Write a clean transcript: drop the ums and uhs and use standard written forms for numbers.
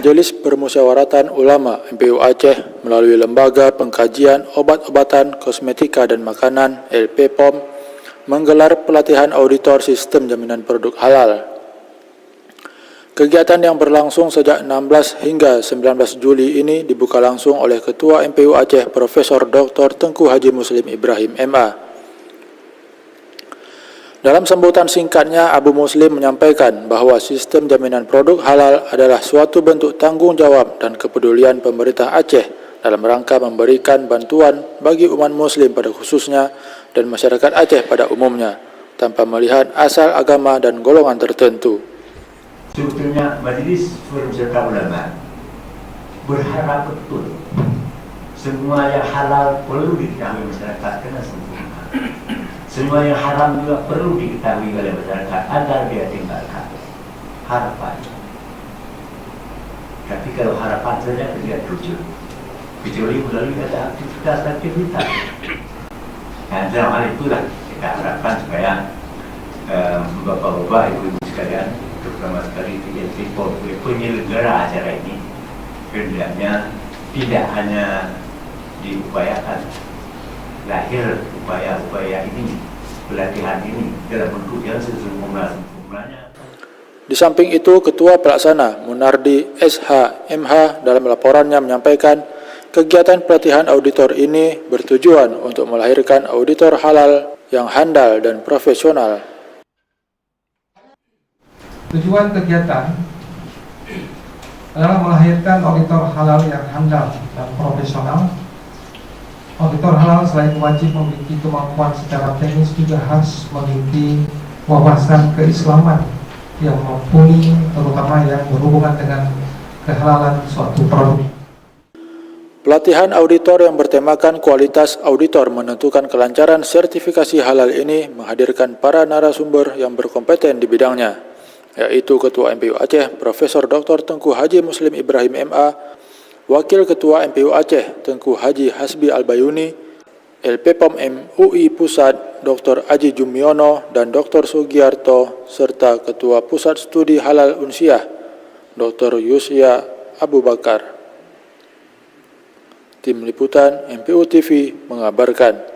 Majelis Permusyawaratan Ulama MPU Aceh melalui Lembaga Pengkajian Obat-obatan, Kosmetika dan Makanan LPPOM menggelar pelatihan auditor sistem jaminan produk halal. Kegiatan yang berlangsung sejak 16 hingga 19 Juli ini dibuka langsung oleh Ketua MPU Aceh Profesor Dr. Tengku Haji Muslim Ibrahim MA. Dalam sambutan singkatnya, Abu Muslim menyampaikan bahwa sistem jaminan produk halal adalah suatu bentuk tanggung jawab dan kepedulian pemerintah Aceh dalam rangka memberikan bantuan bagi umat muslim pada khususnya dan masyarakat Aceh pada umumnya, tanpa melihat asal agama dan golongan tertentu. Sebetulnya Majelis Permusyawaratan Ulama berharap betul semua yang halal perlu diketahui masyarakat kena sempurna. Semua yang haram juga perlu diketahui oleh masyarakat agar dia tinggalkan harapan. Tapi kalau harapan saja tidak terwujud, kecuali melalui ada aktivitas. Dan dalam hal itulah kita harapkan supaya bapak-bapak, ibu-ibu sekalian, terutama sekali PLPPOM, penyelenggara acara ini, hendaknya tidak hanya diupayakan lahir upaya-upaya ini, pelatihan ini dalam bentuk yang sesempurna-sempurnanya. Di samping itu, Ketua Pelaksana Munardi SH.MH dalam laporannya menyampaikan kegiatan pelatihan auditor ini bertujuan untuk melahirkan auditor halal yang handal dan profesional. Tujuan kegiatan adalah melahirkan auditor halal yang handal dan profesional. Auditor halal selain wajib memiliki kemampuan secara teknis juga harus memiliki wawasan keislaman yang mumpuni, terutama yang berhubungan dengan kehalalan suatu produk. Pelatihan auditor yang bertemakan kualitas auditor menentukan kelancaran sertifikasi halal ini menghadirkan para narasumber yang berkompeten di bidangnya, yaitu Ketua MPU Aceh Profesor Dr. Tengku Haji Muslim Ibrahim MA, Wakil Ketua MPU Aceh Tengku Haji Hasbi Albayuni, LPPOM MUI Pusat Dr. Aji Jumiono dan Dr. Sugiarto, serta Ketua Pusat Studi Halal Unsiah Dr. Yusya Abu Bakar. Tim Liputan MPU TV mengabarkan.